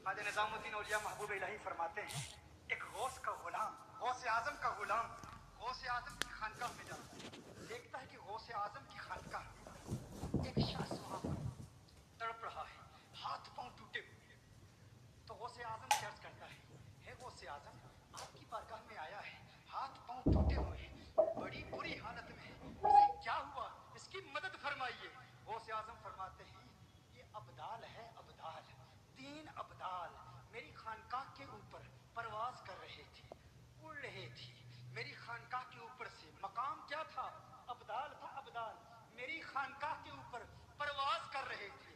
ख्वाजा निजामुद्दीन औलिया महबूब इलाही फरमाते हैं, एक गौस का गुलाम, गौस आजम का गुलाम गौस आजम की खानकाह में जाता है, देखता है कि गौस आजम की खानकाह में एक शख्स वहां पर तड़प रहा है, हाथ पांव टूटे हुए हैं। तो गौस आजम से अर्ज करता है, हे गौस आजम, आपकी बारगाह में आया है, हाथ पांव टूटे हुए हैं, बड़ी बुरी हालत में है, इसे क्या हुआ, इसकी मदद फरमाइए। गौस आजम फरमाते हैं, ये अब्दाल है, अब्दाल, 3 अब्दाल मेरी खानकाह के ऊपर परवाज कर रहे थे, उड़ रहे थे मेरी खानकाह के ऊपर से। मकाम क्या था? अब्दाल था, अब्दाल मेरी खानकाह के ऊपर परवाज कर रहे थे।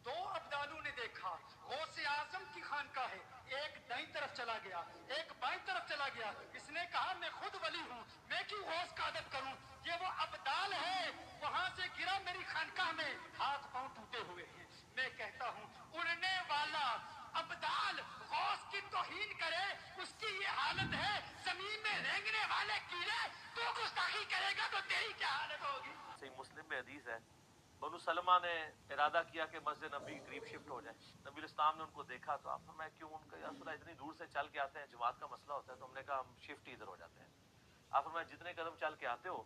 2 अब्दालों ने देखा, गौसे आजम की खानकाह है, एक दाईं तरफ चला गया, एक बाईं तरफ चला गया। इसने कहा, मैं खुद वली हूँ, मैं क्यों गौस का अदद करूँ, ये वो अब्दाल है, वहां से गिरा मेरी खानकाह में, हाथ पांव टूटे हुए हैं। मैं कहता हूँ, उड़ने वाला अब्दाल गौस की तौहीन करे, उसकी ये हालत है। जमीन में रेंगने वाले कीड़े, तू गुस्ताखी करेगा तो तेरी क्या हालत होगी। सही मुस्लिम में हदीस है, बनु सलमा ने इरादा किया कि मस्जिद नबी के करीब शिफ्ट हो जाए। नबी इस्लाम ने उनको देखा तो आप फरमाया, क्यों? उनका या रसूल अल्लाह इतनी दूर से चल के आते हैं, जमात का मसला होता है, तो हमने कहा हम शिफ्ट ही इधर हो जाते हैं। आप फरमाया, जितने कदम चल के आते हो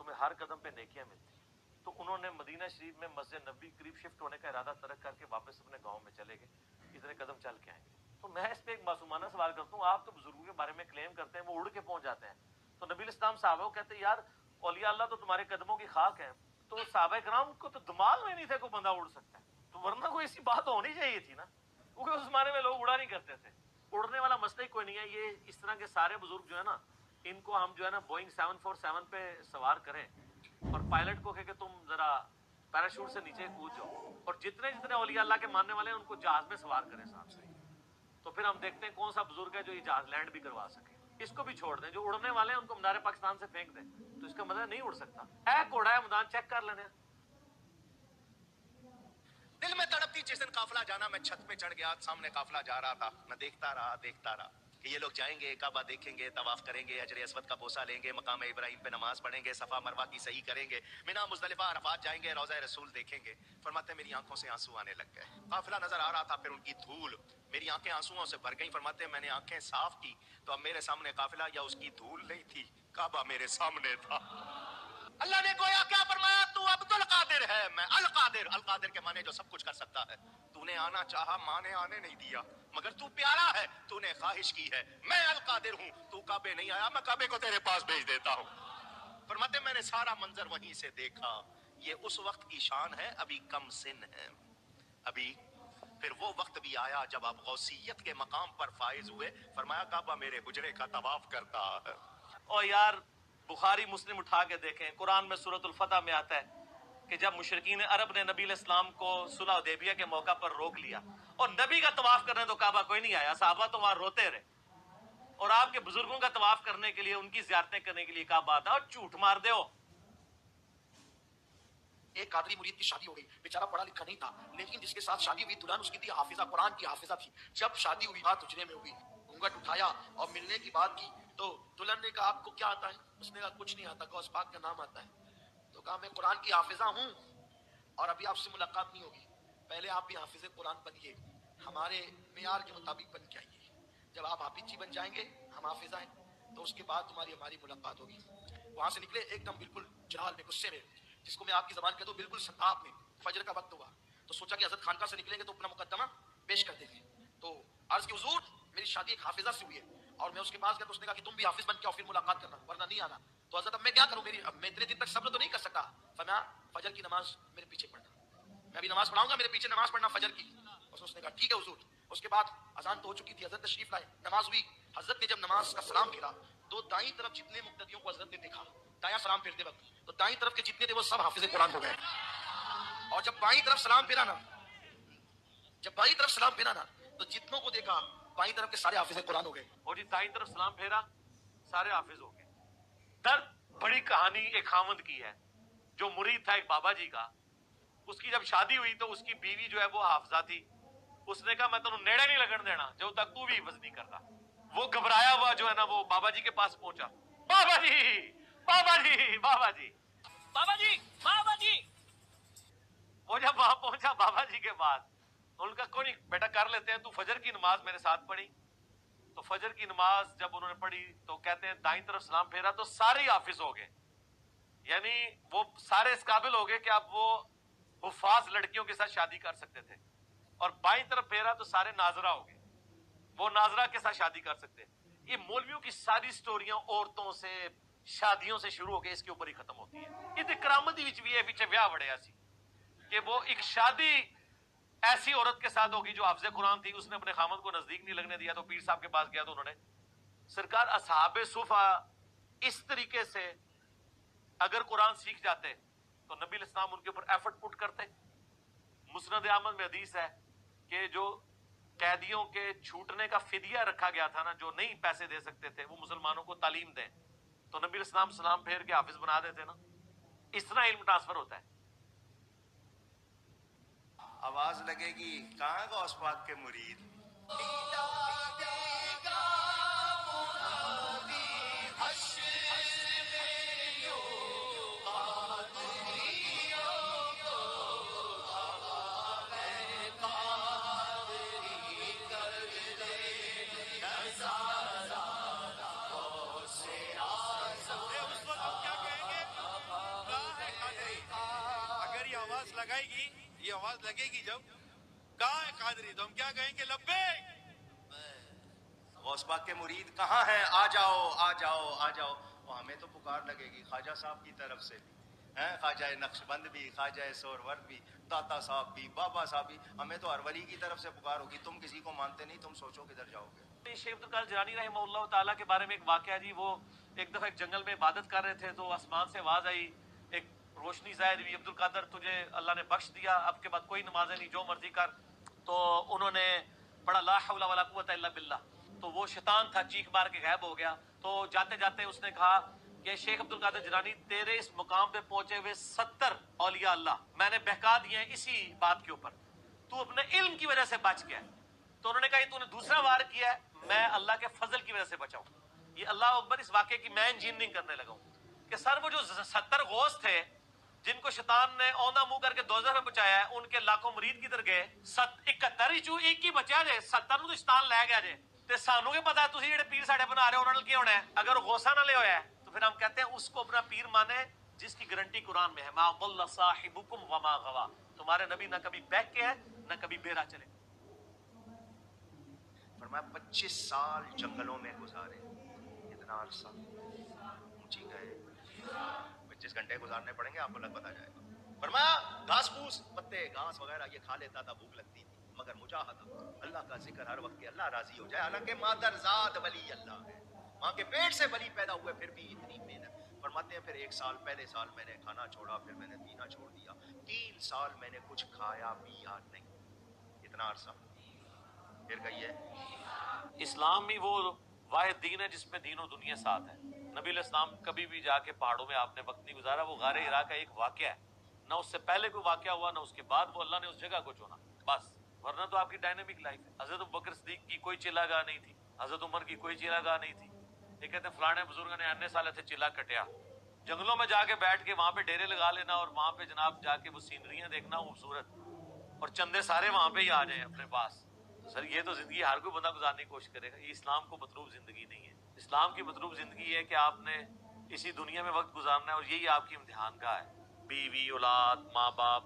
तुम्हें हर कदम पे नेकियां मिलती। तो उन्होंने मदीना शरीफ में मस्जिद नबी के करीब शिफ्ट होने का इरादा तर्क करके वापस अपने गाँव में चले गए, इतने कदम चल के आएंगे। तो मैं इस पे एक मासूमाना सवाल करता हूँ, आप तो बुजुर्गों के बारे में क्लेम करते हैं वो उड़ के पहुंच जाते हैं, तो नबी इस्लाम साहब कहते हैं, यार औलिया अल्लाह तो तुम्हारे कदमों की खाक है, तो साहबा कराम को तो दिमाग में नहीं था कोई बंदा उड़ सकता है, तो वरना कोई ऐसी बात होनी चाहिए थी ना, क्योंकि उस जमाने में लोग उड़ा नहीं करते थे। उड़ने वाला मसला ही कोई नहीं है। ये इस तरह के सारे बुजुर्ग जो है ना, इनको हम जो है ना बोइंग 747 पे सवार करें और पायलट को कहे कि तुम जरा पैराशूट से नीचे कूद जाओ, और जितने जितने औलिया अल्लाह के मानने वाले हैं उनको जहाज में सवार करें साथ से, तो फिर हम देखते हैं कौन सा बुजुर्ग है जो ये जहाज लैंड भी करवा सके। इसको भी छोड़ दें, जो उड़ने वाले हैं उनको मीनार पाकिस्तान से फेंक दें, तो इसका मतलब नहीं उड़ सकता है। घोड़ा है, मैदान चेक कर लेने। दिल में तड़पती जिस दिन काफिला जाना, मैं छत पे चढ़ गया, सामने काफिला जा रहा था, मैं देखता रहा कि ये लोग जाएंगे, काबा देखेंगे, तवाफ करेंगे, हजर अस्वद का बोसा लेंगे, मकाम इब्राहिम पे नमाज पढ़ेंगे, सफा मरवा की सही करेंगे, मिना मुजदलिफा अरफात जाएंगे, रोज़ा रसूल देखेंगे। फरमाते मेरी आंखों से आंसू आने लग गए। काफिला नजर आ रहा था, फिर उनकी धूल मेरी आंखें आंसुओं से भर गई। फरमाते मैंने आंखें साफ की तो अब मेरे सामने काफिला या उसकी धूल नहीं थी, काबा मेरे सामने था। अल्लाह ने गोया क्या फरमाया, तू अब्दुल कादिर है, मैं अल कादिर। अल कादिर के माने जो सब कुछ कर सकता है। तूने आना चाहा, माँ ने आने नहीं दिया, मगर तू प्यारा है, तूने ख्वाहिश की है, मैं अल कादिर हूँ। तू काबे नहीं आया, मैं काबे को तेरे पास भेज देता हूँ। फरमाते मैंने सारा मंजर वहीं से देखा। ये उस वक्त की शान है, अभी कम सिन है। अभी फिर वो वक्त भी आया जब आप गौसियत के मकाम पर फाइज हुए। फरमाया काबा मेरे हुजरे का तवाफ करता है। और यार बुखारी मुस्लिम उठा के देखें, कुरान में सूरतुल फतह में आता है कि जब मुशरिकीन अरब ने नबी इस्लाम को सुलह हुदैबिया के मौका पर रोक लिया और नबी का तवाफ करने तो काबा कोई नहीं आया, साहबा तो वहां रोते रहे, और आपके बुजुर्गों का तवाफ करने के लिए, उनकी जियारतें करने के लिए काबा आता, और झूठ मार दे हो। एक कादरी मुरीद की शादी हो गई, बेचारा पढ़ा लिखा नहीं था, लेकिन जिसके साथ शादी हुई दुल्हन उसकी थी हाफिजा, कुरान की हाफिजा थी। जब शादी हुई बात उजरे में हुई, घूंघट उठाया और मिलने की बात की तो दुल्हन ने कहा आपको क्या आता है? उसने कहा कुछ नहीं आता, गौस पाक का नाम आता है। तो कहा मैं कुरान की हाफिजा हूँ और अभी आपसे मुलाकात नहीं होगी, पहले आप भी हाफिज कुरान बनिए, हमारे मेयार के मुताबिक बन के आइए। जब आप हाफिज जी बन जाएंगे, हम हाफिजा हैं, तो उसके बाद तुम्हारी हमारी मुलाकात होगी। वहां से निकले एकदम बिल्कुल जलाल में, गुस्से में, जिसको मैं आपकी जबान कह दूं बिल्कुल संताप में। फजर का वक्त हुआ तो सोचा कि हजरत खानका से निकलेंगे तो अपना मुकद्दमा पेश कर देंगे। तो अर्ज की हुजूर मेरी शादी एक हाफिजा से हुई है, और मैं उसके पास गया तो उसने कहा कि तुम भी हाफिज बन के आओ, फिर मुलाकात करना, वरना नहीं आना। तो हजरत अब मैं क्या करूं, अब मैं इतने दिन तक सब्र तो नहीं कर सकता। फरमाया फजर की नमाज मेरे पीछे पढ़ना, मैं अभी नमाज पढ़ाऊंगा, मेरे पीछे नमाज पढ़ना फजर की। उसने कहा ठीक है हुजूर। उसके बाद अजान तो हो चुकी थी, हजरत तशरीफ लाए, नमाज हुई। हजरत ने जब नमाज का सलाम फेरा तो दाईं तरफ जितने मुक्तदियों को हजरत ने देखा, दायां सलाम फेरते वक्त, तो दाईं तरफ के जितने थे वो सब हाफिज कुरान हो गए। और जब बाईं तरफ सलाम फेरा ना, तो जितनों को देखा बाईं तरफ के सारे हाफिज कुरान हो गए। और जी दाईं तरफ सलाम फेरा, सारे हाफिज हो गए। दर्द बड़ी कहानी एक खामद की है, जो मुरीद था एक बाबा जी का, उसकी जब शादी हुई तो उसकी बीवी जो है वो हाफिजा थी। उसने कहा मैं तेनू नेड़े नहीं लगन देना जब तक तू भी हिफ्ज नहीं करता। वो घबराया हुआ जो है ना वो बाबा जी के पास पहुंचा, बाबा जी बाबा जी बाबा जी बाबा जी बाबा जी। वो जब वहां पहुंचा बाबा जी के पास ان کا کوئی نہیں بیٹا کر لیتے ہیں, تو فجر کی نماز میرے ساتھ پڑھی. تو فجر کی نماز جب انہوں نے پڑھی تو کہتے ہیں دائیں طرف سلام پھیرا تو سارے حافظ ہو گئے, یعنی وہ سارے اس قابل ہو گئے کہ اب وہ حفاظ لڑکیوں کے ساتھ شادی کر سکتے تھے. اور بائیں طرف پھیرا تو سارے ناظرہ ہو گئے, وہ ناظرہ کے ساتھ شادی کر سکتے. یہ مولویوں کی ساری سٹوریاں عورتوں سے شادیوں سے شروع ہو کے اس کے اوپر ہی ختم ہوتی ہے. یہ کرامتی وچ بھی ہے پیچھے ویاہ بڑے ایسی کہ وہ ایک شادی ایسی عورت کے ساتھ ہوگی جو حافظ قرآن تھی, اس نے اپنے خامد کو نزدیک نہیں لگنے دیا تو پیر صاحب کے پاس گیا تو انہوں نے سرکار اصحاب صفا اس طریقے سے اگر قرآن سیکھ جاتے تو نبی علیہ السلام ان کے اوپر ایفرٹ پٹ کرتے. مسند احمد میں حدیث ہے کہ جو قیدیوں کے چھوٹنے کا فدیہ رکھا گیا تھا نا, جو نہیں پیسے دے سکتے تھے وہ مسلمانوں کو تعلیم دیں, تو نبی علیہ السلام سلام پھیر کے حافظ بنا دیتے نا. اس طرح علم ٹرانسفر ہوتا ہے. آواز لگے گی کہاں غوث پاک کے مرید. لگائے گی, یہ آواز لگے گی جب کہاں ہے قادری, تو ہم کیا کہیں گے لبیک. غوث پاک کے مرید کہاں ہیں, آ جاؤ آ جاؤ آ جاؤ. وہ ہمیں تو پکار لگے گی خواجہ صاحب کی طرف سے بھی, خواجہ نقشبند بھی, خواجہ سورورد بھی, داتا صاحب بھی, بابا صاحب بھی. ہمیں تو ہر ولی کی طرف سے پکار ہوگی. تم کسی کو مانتے نہیں, تم سوچو کدھر جاؤ گے. شیخ عبد القادر جیلانی رحمہ اللہ تعالیٰ کے بارے میں ایک واقعہ جی, وہ ایک دفعہ ایک جنگل میں عبادت کر رہے تھے تو آسمان سے آواز آئی, ایک روشنی ظاہر ہوئی, عبد القادر تجھے اللہ نے بخش دیا, اب کے بعد کوئی نمازیں نہیں, جو مرضی کر. تو انہوں نے پڑھا لا حول ولا قوت الا باللہ, تو وہ شیطان تھا چیخ مار کے غائب ہو گیا. تو جاتے جاتے اس نے کہا کہ شیخ عبد القادر جیلانی تیرے اس مقام پہ پہنچے ہوئے 70 اولیاء اللہ میں نے بہکا دیے ہیں اسی بات کے اوپر, تو اپنے علم کی وجہ سے بچ گیا. تو انہوں نے کہا یہ تو نے دوسرا وار کیا ہے, میں اللہ کے فضل کی وجہ سے بچا ہوں. یہ اللہ اکبر اس واقعے کی میں انجینئرنگ کرنے لگا ہوں کہ سر وہ جو 70 غوث تھے جن کو شیطان نے اوندا منہ کر کے دوزخ میں پہنچایا ہے, ان کے لاکھوں مرید کدھر گئے؟ 71 چوں ایک ہی بچیا جے, 70 تو شیطان لے گیا جے. تے سانو کے پتا ہے تسی جڑے پیر ساڈے بنا رہے ہو انہاں نال کی ہونا ہے. اگر غوثہ نہ لے ہویا ہے تو پھر ہم کہتے ہیں اس کو اپنا پیر مانے جس کی گارنٹی قرآن میں ہے, ما ضل صاحبکم وما غوا, تمہارے نبی نہ کبھی بہک کے ہے نہ کبھی بیرا چلے. فرمایا 25 سال جنگلوں میں گزارے, اتنا عرصہ اونچی گئے, 25 گھنٹے گزارنے پڑیں گے, آپ کو لگ پتا جائے گا. فرمایا گھاس پھوس پتے گھاس وغیرہ یہ کھا لیتا تھا, بھوک لگتی تھی, مگر مجاہدہ اللہ کا ذکر ہر وقت, کہ اللہ راضی ہو جائے. حالانکہ مادر ذات ولی اللہ ہے, ماں کے پیٹ سے ولی پیدا ہوئے, پھر بھی اتنی محنت. فرماتے ہیں پھر 1 سال, پہلے سال میں نے کھانا چھوڑا, پھر میں نے پینا چھوڑ دیا, 3 سال میں نے کچھ کھایا پیا نہیں, اتنا عرصہ. پھر کہیے اسلام ہی وہ واحد دین ہے جس میں دین و دنیا ساتھ ہے. نبی علیہ السلام کبھی بھی جا کے پہاڑوں میں آپ نے وقت نہیں گزارا. وہ غار ہرا کا ایک واقعہ ہے, نہ اس سے پہلے کوئی واقعہ ہوا نہ اس کے بعد, وہ اللہ نے اس جگہ کو چنا بس, ورنہ تو آپ کی ڈائنامک لائف ہے. حضرت ابوبکر صدیق کی کوئی چلا گاہ نہیں تھی, حضرت عمر کی کوئی چلا گاہ نہیں تھی. یہ کہتے ہیں فلانے بزرگوں نے انے سال تھے چلا کٹیا, جنگلوں میں جا کے بیٹھ کے وہاں پہ ڈیرے لگا لینا اور وہاں پہ جناب جا کے وہ سینریاں دیکھنا خوبصورت, اور چندے سارے وہاں پہ ہی آ جائیں اپنے پاس. سر یہ تو زندگی ہر کوئی بندہ گزارنے کی کوشش کرے گا. یہ اسلام کو مطلوب زندگی نہیں ہے. اسلام کی مطلوب زندگی ہے کہ آپ نے اسی دنیا میں وقت گزارنا ہے, اور یہی آپ کی امتحان کا ہے. بیوی, اولاد, ماں باپ,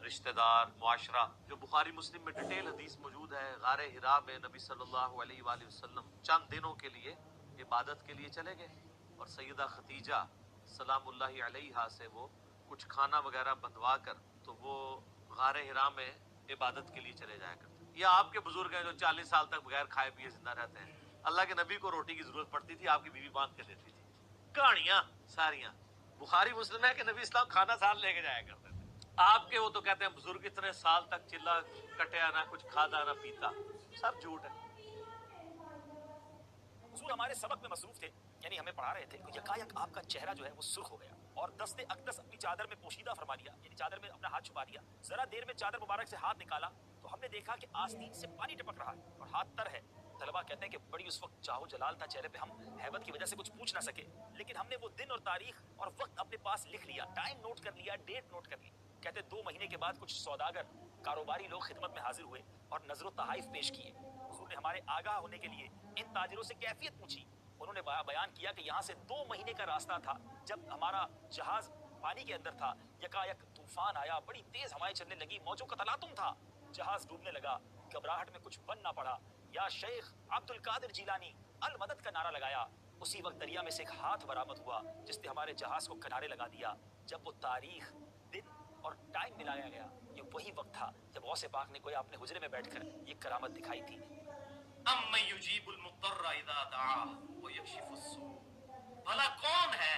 رشتہ دار, معاشرہ. جو بخاری مسلم میں ڈیٹیل حدیث موجود ہے, غار حرا میں نبی صلی اللہ علیہ وآلہ وسلم چند دنوں کے لیے عبادت کے لیے چلے گئے, اور سیدہ خدیجہ سلام اللہ علیہا سے وہ کچھ کھانا وغیرہ بندوا کر تو وہ غار حرا میں عبادت کے لیے چلے جایا کرتے. یا آپ کے بزرگ ہیں جو 40 سال تک بغیر کھائے پیے زندہ رہتے ہیں, اللہ کے نبی کو روٹی کی ضرورت پڑتی تھی, آپ کی بیوی باندھ کے دیتی تھی. کہانیاں ساریاں بخاری مسلم ہے کہ نبی اسلام کھانا سال لے کے جایا کرتے تھے. آپ کے وہ تو کہتے ہیں بزرگ اتنے سال تک چلا کٹیا, نہ کچھ کھادا نہ پیتا, سب جھوٹ ہے. حضور ہمارے سبق میں مصروف تھے, یعنی ہمیں پڑھا رہے تھے, یکایک آپ کا چہرہ جو ہے وہ سرخ ہو گیا اور دست اقدس اپنی چادر میں پوشیدہ فرما لیا, یعنی چادر میں اپنا ہاتھ چھپا دیا. ذرا دیر میں چادر مبارک سے ہاتھ نکالا تو ہم نے دیکھا کہ آستین سے پانی ٹپک رہا ہے اور ہاتھ تر ہے. طلبہ کہتے ہیں کہ بڑی اس وقت چاہو جلال تھا چہرے پہ, ہم ہیبت کی وجہ سے کچھ پوچھ نہ سکے, لیکن ہم نے وہ دن اور تاریخ اور وقت اپنے پاس لکھ لیا, ٹائم نوٹ کر لیا, ڈیٹ نوٹ کر لی. کہتے 2 مہینے کے بعد کچھ سوداگر कारोबारी लोग खिदमत में हाजिर हुए और नजर तहाइफ पेश किए। हुजूर ने हमारे आगाह होने के लिए इन ताजिरों से कैफियत पूछी। उन्होंने बयान किया कि यहाँ से 2 महीने का रास्ता था। जब हमारा जहाज पानी के अंदर था, यकायक तूफान आया, बड़ी तेज हवाएं चलने लगी, मौजों का तलातुम था, जहाज डूबने लगा। घबराहट में कुछ बन ना पड़ा। या शेख अब्दुल कादिर जिलानी अल मदद का नारा लगाया। उसी वक्त दरिया में से एक हाथ बरामद हुआ जिसने हमारे जहाज को किनारे लगा दिया। जब वो तारीख, दिन और टाइम मिलाया गया, ये वही वक्त था जब गौसे पाक ने गोया अपने हुजरे में बैठकर ये करामत दिखाई थी। अम्मन युजीबुल मुत्तर्रा इज़ा दआ व यक्शिफुस सू। भला कौन है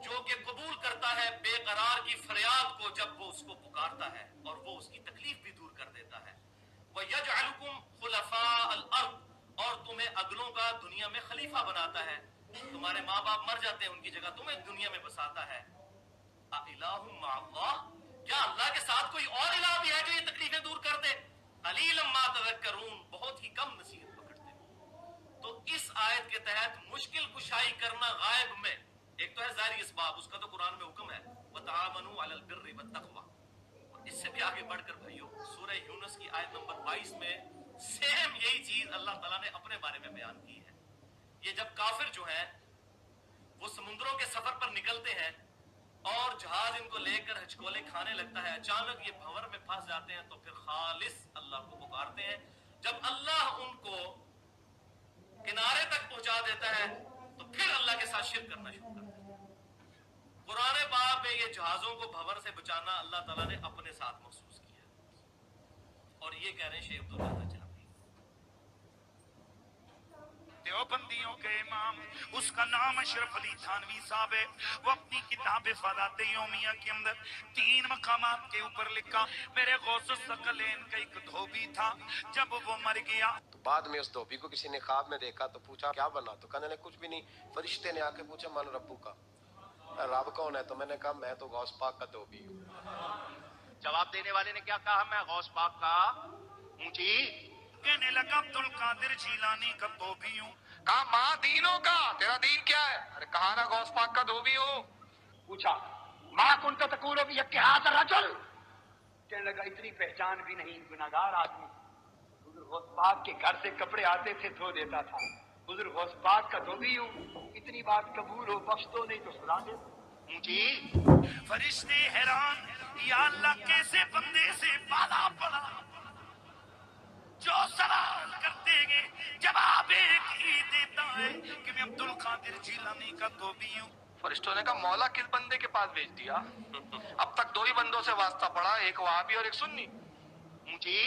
जो कि कबूल करता है बेकरार की फरियाद को जब वो उसको पुकारता है और वो उसकी तकलीफ भी दूर कर देता है। व यजअलुकुम खुलफाअल अर्द, और तुम्हें अगलों का दुनिया में खलीफा बनाता है। तुम्हारे माँ बाप मर जाते हैं, उनकी जगह तुम्हें दुनिया में बसाता है। अइलाहुम मअल्लाह, क्या अल्लाह के साथ कोई और इलाह भी है जो ये तकलीफें दूर कर दे? कलीलन मा तज़क्करून, बहुत ही कम नसीहत पकड़ते हो। तो इस आयत के तहत मुश्किल कुशाई करना गायब में, एक तो है ज़ाहिरी इसबाब, उसका तो कुरान में हुक्म है, वतआमनु अलल बिर्रि वत्तक़वा। और इससे भी आगे बढ़कर भाइयों, सूरह यूनुस की आयत नंबर 22 में सेम यही चीज अल्लाह ताला ने अपने बारे में बयान की है। ये जब काफिर जो है वो समुद्रों के सफर पर निकलते हैं और जहाज इनको लेकर हिचकोले खाने लगता है, अचानक ये भंवर में फंस जाते हैं, तो फिर खालिस अल्लाह को पुकारते हैं। जब अल्लाह उनको किनारे तक पहुंचा देता है तो फिर अल्लाह के साथ शिर्क करना शुरू करते हैं। पुराने बाब में ये जहाजों को भंवर से बचाना अल्लाह ताला ने अपने साथ महसूस किया। और ये कह रहे हैं शेख अब्दुल कादिर जिलानी, देवबंदियों के इमाम, उसका नाम अशरफ अली थानवी साहब है। वो अपनी किताब फ़ादात यौमिया के अंदर 3 मकामात के ऊपर लिखा, मेरे गौसुस सकलैन का एक धोबी था, जब वो मर गया तो बाद में उस धोबी को किसी ने ख्वाब में देखा तो पूछा क्या बना, तो कहने लगे कुछ भी नहीं। फरिश्ते ने आके पूछा मन रब्बू का, रब कौन है? तो मैंने कहा मैं तो गौस पाक का धोबी हूँ। जवाब देने वाले ने क्या कहा? मैं गौस पाक का ऊंची। कहने लगा अब्दुल कादिर जिलानी का धोबी हूँ। कहा माँ दीनों का, तेरा दीन क्या है? अरे कहा ना गौस पाक का धोबी हूँ। पूछा माँ कुन तो तकूलो भी यक्के हाथ रजुल, कहने लगा इतनी पहचान भी नहीं, गुनाहगार आदमी। बुजुर्ग गौस पाक के घर से कपड़े आते थे, धो देता था। बुजुर्ग गौस पाक का धोबी हूँ, इतनी बात कबूल हो, बख्श दो नहीं तो सुना दे। ऊंची। फरिश्ते हैरान, या अल्लाह कैसे बंदे से वादा पड़ा जो सवाल करते हैं जवाब एक ही देता है कि मैं अब्दुल कादिर जिलानी का धोबी हूँ। फरिश्तों ने कहा मौला किस बंदे के पास भेज दिया? अब तक 2 ही बंदों से वास्ता पड़ा, एक वहाबी और एक सुन्नी। ऊंची।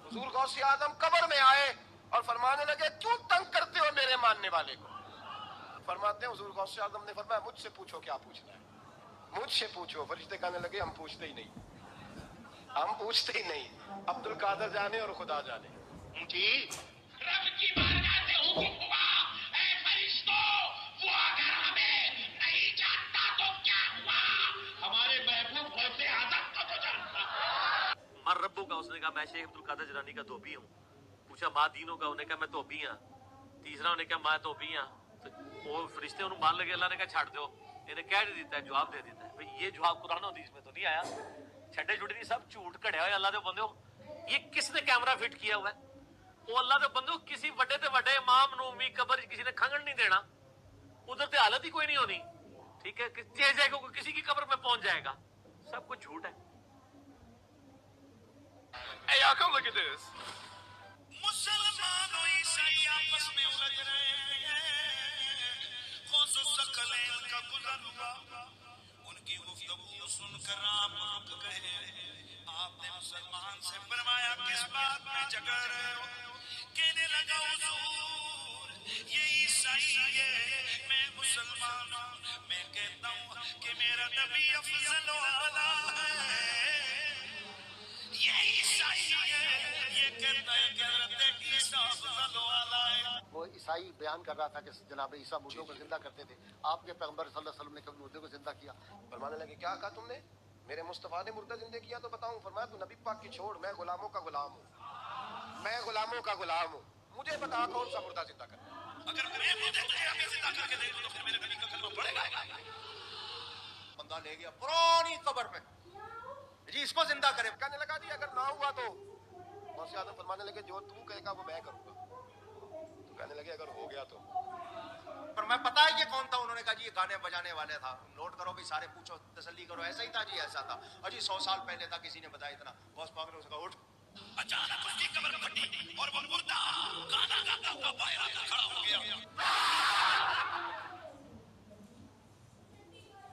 हुजूर गौसे आजम कब्र में आए और फरमाने लगे क्यों तंग करते हो मेरे मानने वाले को? फरमाते हैं हुजूर गौसे आजम ने फरमाया मुझसे पूछो क्या पूछना है, मुझसे पूछो। फरिश्ते कहने लगे हम पूछते ही नहीं, हम पूछते ही नहीं, अब्दुल कादिर जाने और खुदा जाने। ऊंची। रब की बारगाह से हुक्म हुआ, ऐ फरिश्तों, वो अगर हमें नहीं जानता तो क्या हुआ? हमारे महबूब गौसे आजम को तो जानता। मर रब्बू का, उसने कहा मैं शेख अब्दुल कादिर जिलानी का धोबी हूँ। पूछा माँ दीनों का, उन्हें कहा मैं धोबी हाँ। तीसरा उन्हें कहा मैं धोबी हाँ। तो वो फरिश्ते उन्हें मान लगे, अल्लाह ने कहा छाड़ दो, इन्हें कह नहीं देता है, जवाब दे देता है। भाई ये जवाब कुरान हदीस में तो नहीं आया, छड्डे छुड्डे नहीं, सब झूठ कढ़िया हुआ। अल्लाह दे बंदे, ये किसने कैमरा फिट किया हुआ है? वो अल्लाह दे बंदे, किसी बड़े ते बड़े इमाम नूं भी कब्र किसी ने खंगन नहीं देना, उधर ते हालत ही कोई नहीं होनी। ठीक है, तेज जाएगा कोई किसी की कब्र में पहुंच जाएगा, सब कुछ झूठ है। Hey y'all, come look at this. मुसलमान और ईसाई आपस में उलझ रहे हैं। गौसुस सकलैन का गुज़र हुआ, उनकी गुफ्तगू सुनकर आप रुक गए। आपने मुसलमान से फरमाया किस बात में झगड़ रहे हो? कहने लगा हुजूर ये ईसाई है, मैं मुसलमान हूँ। मैं कहता हूँ कि मेरा नबी अफजल वाला है, ये ईसाई है, ये कहता है कि हज़रत ईसा अफजल वाला है। वो ईसाई बयान कर रहा था कि जनाब ईसा मुर्दों को जिंदा करते थे। आपके पैगंबर सल्लल्लाहु अलैहि वसल्लम ने कभी मुर्दे को जिंदा किया? फरमाने लगे क्या कहा तुमने? मेरे मुस्तफा ने मुर्दा जिंदे किया तो बताऊं? फरमाया तू नबी पाक की छोड़, मैं गुलामों का गुलाम हूँ, मैं गुलामों का गुलाम हूँ, मुझे बता कौन सा मुर्दा जिंदा कर? अगर मैं मुझे तुझे अभी जिंदा करके दे दूं तो फिर मेरे नबी का कलमा पड़ेगा। बंदा ले गया पुरानी कब्र में, जी इसको जिंदा करे। कहने लगा जी अगर ना हुआ तो गौसे आजम फरमाने लगे जो तू कहेगा वो मैं करूंगा। तो कहने लगे अगर हो गया तो। पर मैं पता है ये कौन था? उन्होंने कहा जी ये गाने बजाने वाले था। नोट करो भी, सारे पूछो, तसल्ली करो। ऐसा ही था जी, ऐसा था। अजी 100 साल पहले था, किसी ने बताया इतना। गौस पाक ने उसका उठ, अचानक उसकी कमर फटी और वो मुर्दा गाना गाता हुआ बाहर आकर खड़ा हो गया।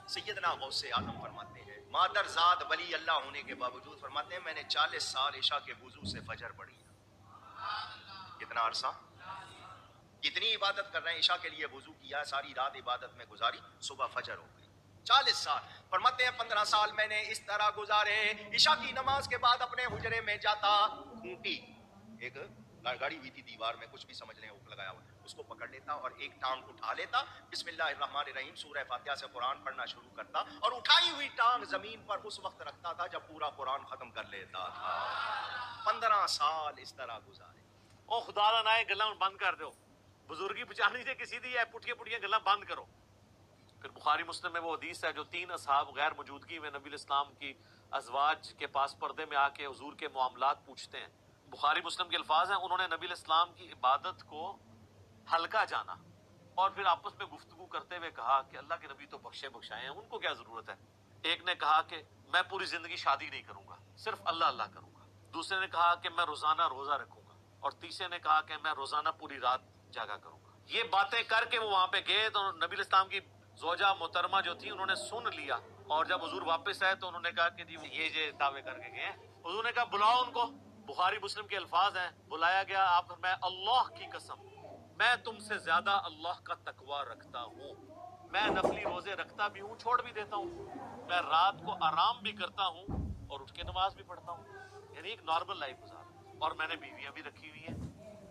सैयदना गौसे आजम फरमाते हैं, मादरजाद वली अल्लाह होने के बावजूद फरमाते हैं मैंने 40 साल ईशा के वुजू से फजर पढ़ी। कितना अरसा, कितनी इबादत कर रहे हैं। ईशा के लिए वुजू किया, सारी रात इबादत में गुजारी, सुबह फजर हो गई। 40 साल। फरमाते हैं 15 साल मैंने इस तरह गुजारे, ईशा की नमाज के बाद अपने हुजरे में जाता, खूंटी एक गाड़ी हुई थी दीवार में, कुछ भी समझ लें, हुक लगाया हुआ, उसको पकड़ लेता और एक टांग उठा लेता, बिस्मिल्लाहिर्रहमानिर्रहीम सूरह फातिहा से कुरान पढ़ना शुरू करता और उठाई हुई टांग जमीन पर उस वक्त रखता था जब पूरा कुरान खत्म कर लेता था। 15 साल इस तरह गुजारे। ओ खुदा दा नाए गल्लां बंद कर दो, बुजुर्गी बचानी से किसी दी है, पुठियां पुठियां गल्लां बंद करो। फिर बुखारी मुस्लिम में वो हदीस है जो 3 असहाब गैर मौजूदगी में नबी इस्लाम की अज़वाज के पास पर्दे में आके हुजूर के मामलात पूछते हैं। बुखारी मुस्लिम के अल्फाज हैं, उन्होंने नबी इस्लाम की इबादत को हल्का जाना और फिर आपस में गुफ्तगू करते हुए कहा कि अल्लाह के नबी तो बख्शे बख्शाए हैं, उनको क्या जरूरत है। एक ने कहा कि मैं पूरी जिंदगी शादी नहीं करूंगा, सिर्फ अल्लाह अल्लाह करूंगा। दूसरे ने कहा कि मैं रोजाना रोजा रखूंगा और तीसरे ने कहा कि मैं रोजाना पूरी रात जागा करूंगा। ये बातें करके वो वहां पे गए तो नबी इस्लाम की जोजा मोहतरमा जो थी उन्होंने सुन लिया और जब हुजूर वापस आए तो उन्होंने कहा कि जी ये दावे करके गए हैं। हुजूर ने कहा बुलाओ उनको। बुखारी मुस्लिम के अल्फाज हैं, बुलाया गया। आप मैं अल्लाह की कसम मैं तुमसे ज्यादा अल्लाह का तकवा रखता हूँ, मैं नफली रोजे रखता भी हूँ, छोड़ भी देता हूँ, मैं रात को आराम भी करता हूँ और उठ के नमाज भी पढ़ता हूँ, यानी एक नॉर्मल लाइफ गुजार। और मैंने बीवियां भी रखी हुई हैं,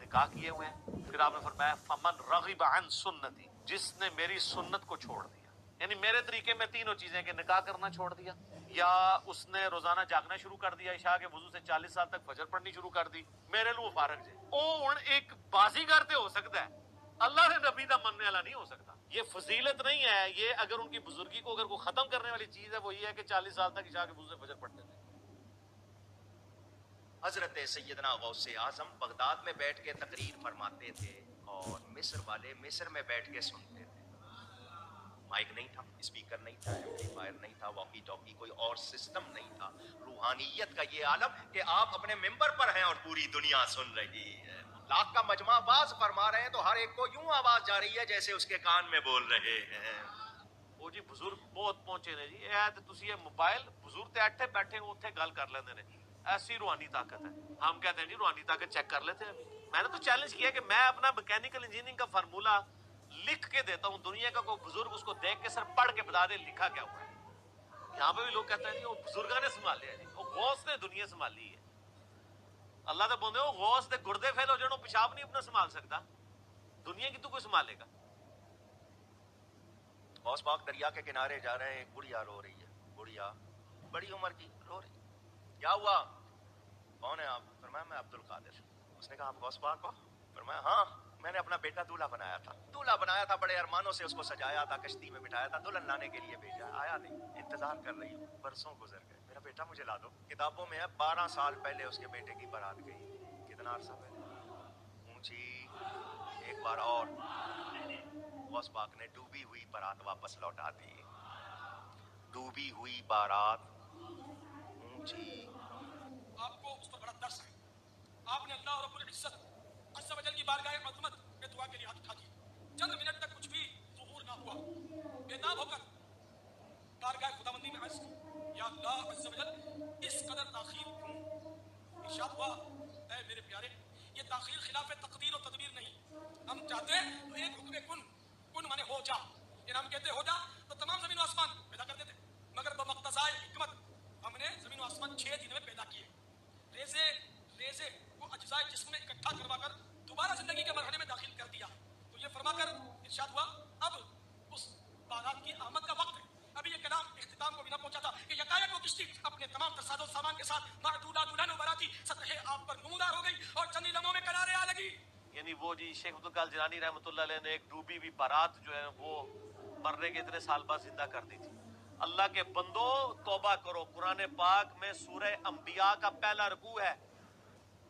निकाह किए हुए हैं। फिर आपने फरमाया फमन रगिब अन सुन्नती, जिसने मेरी सुन्नत को छोड़ दिया, यानी मेरे तरीके में तीनों चीजें कि निकाह करना छोड़ दिया, या उसने रोजाना जागना शुरू कर दिया, इशा के वजू से 40 साल तक फजर पढ़नी शुरू कर दी, मेरे लिए फारग जे ओ हुण एक बाजीगर ते हो सकता है, अल्लाह के नबी दा मनने वाला नहीं हो सकता। ये फजीलत नहीं है, ये अगर उनकी बुजुर्गी को अगर वो खत्म करने वाली चीज है वो ये है कि 40 साल तक इशा के वजू से फजर पढ़ते थे। हजरत सैयदना गौसे आजम बगदाद में बैठ के तकरीर फरमाते थे और मिस्र वाले मिस्र में बैठ के सुनते थे। माइक नहीं था, स्पीकर नहीं था, एम्पलीफायर नहीं था, वॉकी टॉकी कोई और सिस्टम नहीं था। रूहानियत का ये आलम कि आप अपने मिंबर पर हैं और पूरी दुनिया सुन रही है। लाख का मजमा आवाज फरमा रहे हैं तो हर एक को यूं आवाज जा रही है जैसे उसके कान में बोल रहे हैं। वो जी बुजुर्ग बहुत पहुंचे ने जी, ए ते तुसी ये मोबाइल बुजुर्ग ते ऐठे बैठे उत्थे गल कर लेंदे ने, ऐसी रूहानी ताकत है। हम कहते हैं जी रूहानी ताकत चेक कर लेते हैं। मैंने तो चैलेंज किया कि मैं अपना मैकेनिकल इंजीनियरिंग का फार्मूला लिख के देता हूँ, दुनिया का कोई बुजुर्ग उसको देख के सिर्फ पढ़ के बता दे लिखा क्या हुआ है। यहाँ पे भी लोग कहते हैं वो बुजुर्गा ने संभाले है जी, वो गौस ने दुनिया संभाली है। अल्लाह तो बोलते हो गौस दे गुर्दे फेल हो जाए, पेशाब नहीं अपना संभाल सकता, दुनिया की तो कोई संभालेगा। गौस पाक दरिया के किनारे जा रहे हैं, एक बुढ़िया रो रही है, बुढ़िया बड़ी उम्र की रो रही, क्या हुआ, कौन है आप? फरमाया मैं अब्दुल कादिर। उसने कहा आप गौस पाक हो? फरमाया हाँ, मैंने अपना बेटा दूल्हा बनाया था, बड़े अरमानों से उसको सजाया था, कश्ती में बिठाया था, दुल्हन लाने के लिए भेजा, आया नहीं, इंतजार कर रही हूँ, बरसों गुजर गए, मेरा बेटा मुझे ला दो। किताबों में है 12 साल पहले उसके बेटे की बारात गई, कितना अरसा पहले, ऊंची एक बार और गौस पाक ने डूबी हुई बारात वापस लौटा दी। डूबी हुई बारात ऊंची। आपको उस पर बड़ा तरस है, आपने अल्लाह रब्बुल इज्जत अज़्ज़ व जल की बारगाह अज़मत में दुआ के लिए हाथ उठा दिए, चंद मिनट तक कुछ भी ज़ुहूर ना हुआ, बेताब होकर बारगाह खुदाबंदी में अर्ज़ की, या अल्लाह अज़्ज़ व जल इस कदर ताख़ीर क्यों? इरशाद हुआ, ऐ मेरे प्यारे, ये ताख़ीर खिलाफ तक़दीर और तदबीर नहीं, हम चाहते हैं तो एक हुक्म कुन माने हो जा, ये हम कहते हो जा तो तमाम ज़मीन और आसमान पैदा कर देते, मगर बमक़्तज़ाए हिकमत हमने ज़मीन और आसमान 6 दिन में पैदा किए, रेज़े वो अज्जाए जिस्म में इकट्ठा करवा कर दोबारा जिंदगी के मरहले में दाखिल कर दिया। तो ये फरमाकर इरशाद हुआ, अब उस बारात की आमद का वक्त है। अभी ये कलाम इख्तिताम को भी न पहुंचा था कि यकायक वो किश्ती अपने तमाम तसादो सामान के साथ मादूदा दुल्हन बराती सतह आप पर नमूदार हो गई और चंद लम्हों में करारे आ लगी। यानी वो जी शेख अब्दुल कादिर जिलानी रहमतुल्लाह अलैह ने एक डूबी हुई बारात जो है वो मरने के इतने साल बाद जिंदा कर दी थी। अल्लाह के बंदो तौबा करो। कुरान पाक में सूरह अंबिया का पहला रुकू है,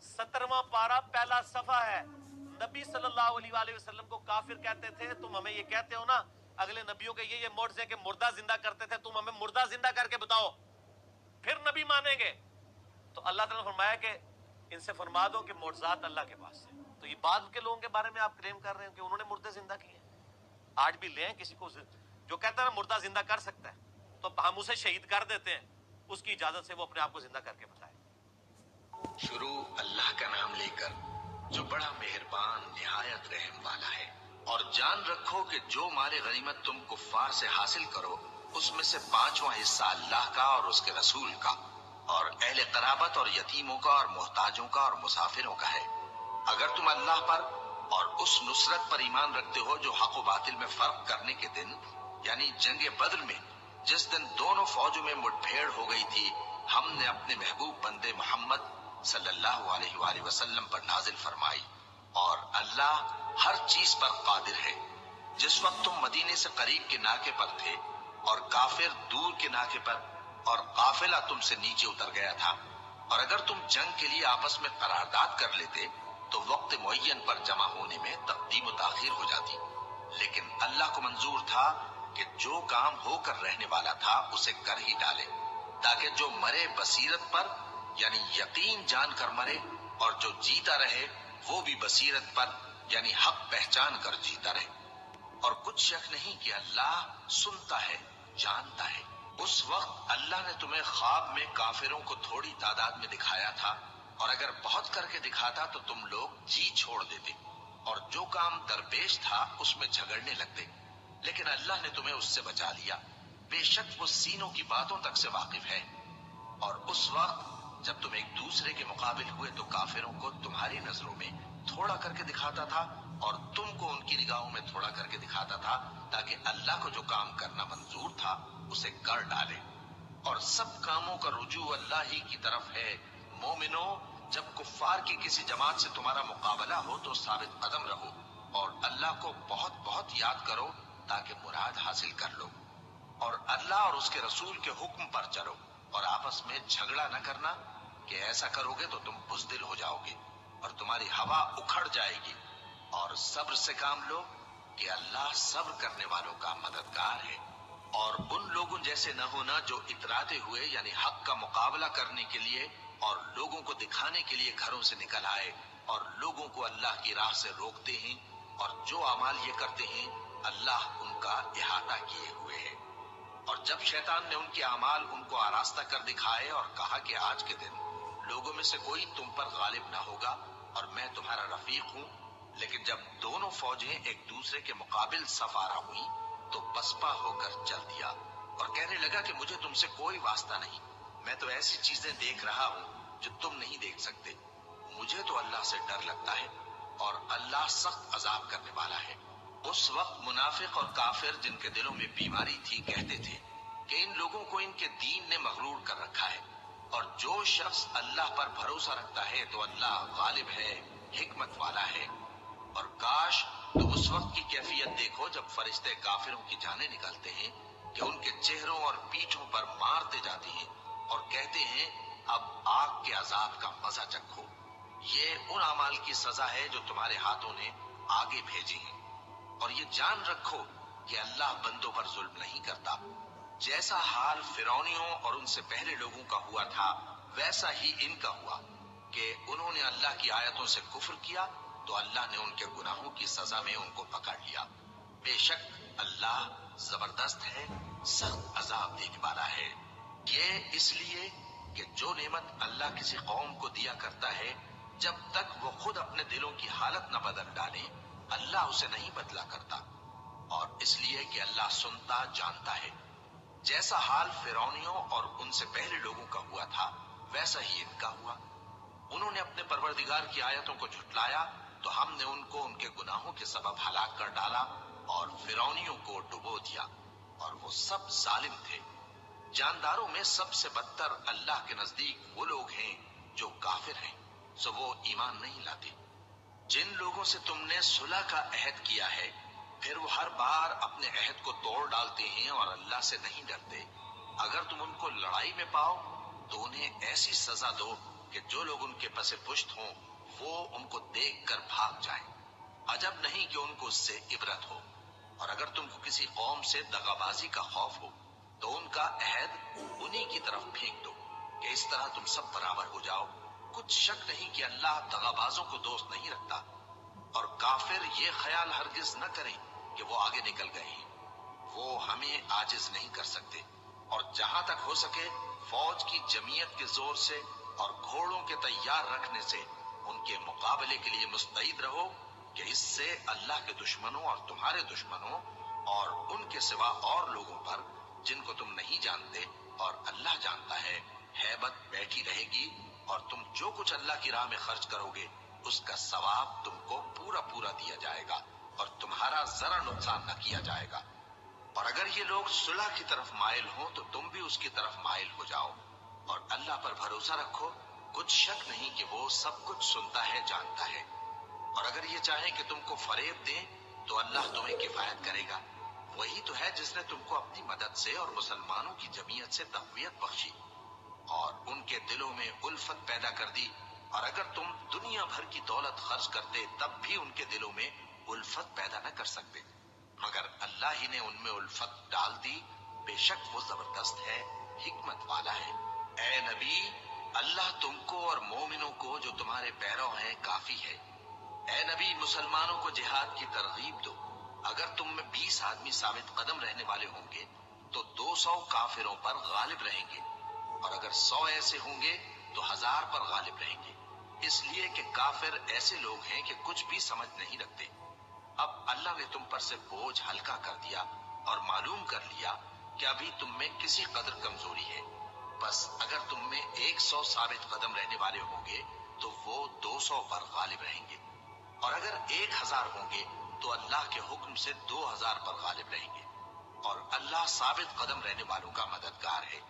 17वां पारा पहला सफा है। नबी सल्लल्लाहु अलैहि वसल्लम को काफिर कहते थे, तुम हमें ये कहते हो ना अगले नबियों के ये मोर्चे के मुर्दा जिंदा करते थे, तुम हमें मुर्दा जिंदा करके बताओ फिर नबी मानेंगे। तो अल्लाह ताला ने फरमाया कि इनसे फरमा दो कि मोर्जात अल्लाह के पास है। तो ये बाद के लोगों के बारे में आप क्लेम कर रहे हैं कि उन्होंने मुर्दे जिंदा किए। आज भी लें किसी को जो कहता है मुर्दा जिंदा कर सकता है, तो हम उसे शहीद कर देते हैं, उसकी इजाजत से वो अपने आप को जिंदा करके बताए। शुरू अल्लाह का नाम लेकर जो बड़ा मेहरबान निहायत रहम वाला है। और जान रखो कि जो माले गनीमत तुम कुफ्फार से हासिल करो उसमें से 5वां हिस्सा अल्लाह का और उसके रसूल का और अहले कराबत और यतीमों का और मोहताजों का और मुसाफिरों का है। अगर तुम अल्लाह पर और उस नुसरत पर ईमान रखते हो जो हक व बातिल में फर्क करने के दिन यानी जंगे बद्र में जिस दिन दोनों फौजों में मुठभेड़ हो गई थी, हमने अपने महबूब बंदे मोहम्मद सल्लल्लाहु अलैहि वसल्लम पर नाजिल फरमाई और अल्लाह हर चीज पर कादिर है। जिस वक्त तुम मदीने से करीब के नाके पर थे और काफिर दूर के नाके पर और काफिला तुमसे नीचे उतर गया था, और अगर तुम जंग के लिए आपस में करारदाद कर लेते तो वक्त मुअय्यन पर जमा होने में तक़दीम ताखीर हो जाती। लेकिन अल्लाह को मंजूर था कि जो काम होकर रहने वाला था उसे कर ही डाले, ताकि जो मरे बसीरत पर यानी यकीन जानकर मरे और जो जीता रहे वो भी बसीरत पर यानी हक पहचान कर जीता रहे। और कुछ शक नहीं कि अल्लाह सुनता है, जानता है। उस वक्त अल्लाह ने तुम्हें ख्वाब में काफिरों को थोड़ी तादाद में दिखाया था, और अगर बहुत करके दिखाता तो तुम लोग जी छोड़ देते और जो काम दरपेश था उसमें झगड़ने लगते। लेकिन अल्लाह ने तुम्हें उससे बचा लिया। बेशक वो सीनों की बातों तक से वाकिफ है। और उस वक्त जब तुम एक दूसरे के मुकाबिल हुए तो काफिरों को तुम्हारी नजरों में थोड़ा करके दिखाता था और तुमको उनकी निगाहों में थोड़ा करके दिखाता था, ताकि अल्लाह को जो काम करना मंजूर था उसे कर डाले। और सब कामों का रुजू अल्लाह ही की तरफ है। मोमिनो, जब कुफ्फार की किसी जमात से तुम्हारा मुकाबला हो तो साबित कदम रहो और अल्लाह को बहुत बहुत याद करो ताकि मुराद हासिल कर लो। और अल्लाह और उसके रसूल के हुक्म पर चलो और आपस में झगड़ा न करना कि ऐसा करोगे तो तुम बुज़दिल हो जाओगे और तुम्हारी हवा उखड़ जाएगी। और सब्र से काम लो कि अल्लाह सब्र करने वालों का मददगार है। और उन लोगों जैसे न होना जो इतराते हुए यानी हक का मुकाबला करने के लिए और लोगों को दिखाने के लिए घरों से निकल आए और लोगों को अल्लाह की राह से रोकते हैं, और जो अमाल ये करते हैं अल्लाह उनका इहाता किए हुए है। और जब शैतान ने उनके अमाल उनको आरास्ता कर दिखाए और कहा कि आज के दिन लोगों में से कोई तुम पर गालिब न होगा और मैं तुम्हारा रफीक हूँ, लेकिन जब दोनों फौजें एक दूसरे के मुकाबिल सफारा हुई तो पसपा होकर चल दिया और कहने लगा कि मुझे तुमसे कोई वास्ता नहीं, मैं तो ऐसी चीजें देख रहा हूँ जो तुम नहीं देख सकते। मुझे तो अल्लाह से डर लगता है और अल्लाह सख्त अजाब करने वाला है। उस वक्त मुनाफिक और काफिर जिनके दिलों में बीमारी थी कहते थे कि इन लोगों को इनके दीन ने मगरूर कर रखा है, और जो शख्स अल्लाह पर भरोसा रखता है तो अल्लाह गालिब है, हिकमत वाला है। और काश तो उस वक्त की कैफियत देखो जब फरिश्ते काफिरों की जानें निकालते हैं कि उनके चेहरों और पीठों पर मारते जाते हैं और कहते हैं अब आग के अजाब का मजा चखो। ये उन अमाल की सजा है जो तुम्हारे हाथों ने आगे भेजे हैं। और ये जान रखो कि अल्लाह बंदों पर जुल्म नहीं करता। जैसा हाल फिरौनियों और उनसे पहले लोगों का हुआ था वैसा ही इनका हुआ कि उन्होंने अल्लाह की आयतों से कुफ्र किया तो अल्लाह ने उनके गुनाहों की सजा में उनको पकड़ लिया। बेशक अल्लाह जबरदस्त है, सख्त अजाब देने वाला है। ये इसलिए कि जो नेमत अल्लाह किसी कौम को दिया करता है जब तक वो खुद अपने दिलों की हालत न बदल डाले अल्लाह उसे नहीं बदला करता, और इसलिए कि अल्लाह सुनता जानता है। जैसा हाल फिरौनियों और उनसे पहले लोगों का हुआ था वैसा ही इनका हुआ। उन्होंने अपने परवरदिगार की आयतों को झुटलाया तो हमने उनको उनके गुनाहों के सबब हलाक कर डाला और फिरौनियों को डुबो दिया, और वो सब जालिम थे। जानदारों में सबसे बदतर अल्लाह के नजदीक वो लोग हैं जो काफिर हैं, सो वो ईमान नहीं लाते। जिन लोगों से तुमने सुलह का अहद किया है फिर वो हर बार अपने अहद को तोड़ डालते हैं और अल्लाह से नहीं डरते, اگر تم ان کو لڑائی میں پاؤ تو انہیں ایسی سزا دو کہ جو لوگ ان کے پس پشت ہوں وہ ان کو دیکھ کر بھاگ جائیں. عجب نہیں کہ ان کو اس سے عبرت ہو. اور اگر تم کو کسی قوم سے دغابازی کا خوف ہو تو ان کا عہد انہی کی طرف پھینک دو کہ اس طرح تم سب برابر ہو جاؤ. کچھ شک نہیں کہ اللہ دغابازوں کو دوست نہیں رکھتا. اور کافر یہ خیال ہرگز نہ کریں کہ وہ آگے نکل گئے ہیں. وہ ہمیں عاجز نہیں کر سکتے. اور جہاں تک ہو سکے فوج کی جمعیت کے زور سے اور گھوڑوں کے تیار رکھنے سے ان کے مقابلے کے لیے مستعد رہو کہ اس سے اللہ کے دشمنوں اور تمہارے دشمنوں اور ان کے سوا اور لوگوں پر جن کو تم نہیں جانتے اور اللہ جانتا ہے ہیبت بیٹھی رہے گی. اور تم جو کچھ اللہ کی راہ میں خرچ کرو گے اس کا ثواب تم کو پورا پورا دیا جائے گا اور تمہارا ذرا نقصان نہ کیا جائے گا. اور اگر یہ لوگ صلح کی طرف مائل ہوں تو تم بھی اس کی طرف مائل ہو جاؤ اور اللہ پر بھروسہ رکھو. کچھ شک نہیں کہ وہ سب کچھ سنتا ہے جانتا ہے. اور اگر یہ چاہیں کہ تم کو فریب دیں تو اللہ تمہیں کفایت کرے گا. وہی تو ہے جس نے تم کو اپنی مدد سے اور مسلمانوں کی جمعیت سے تقویت بخشی اور ان کے دلوں میں الفت پیدا کر دی. اور اگر تم دنیا بھر کی دولت خرچ کرتے تب بھی ان کے دلوں میں الفت پیدا نہ کر سکتے مگر اللہ ہی نے ان میں الفت ڈال دی. بے شک وہ زبردست ہے، حکمت والا ہے. اے نبی، اللہ تم کو اور مومنوں کو جو تمہارے پیرو ہیں کافی ہے. اے نبی، مسلمانوں کو جہاد کی ترغیب دو. اگر تم میں 20 آدمی ثابت قدم رہنے والے ہوں گے تو 200 کافروں پر غالب رہیں گے اور اگر 100 ایسے ہوں گے تو 1000 پر غالب رہیں گے. اس لیے کہ کافر ایسے لوگ ہیں کہ کچھ بھی سمجھ نہیں رکھتے. اب اللہ نے تم پر سے بوجھ ہلکا کر دیا اور معلوم کر لیا کہ ابھی تم میں کسی قدر کمزوری ہے. بس اگر تم میں 100 ثابت قدم رہنے والے ہوں گے تو وہ 200 پر غالب رہیں گے اور اگر 1000 ہوں گے تو اللہ کے حکم سے 2000 پر غالب رہیں گے. اور اللہ ثابت قدم رہنے والوں کا مددگار ہے.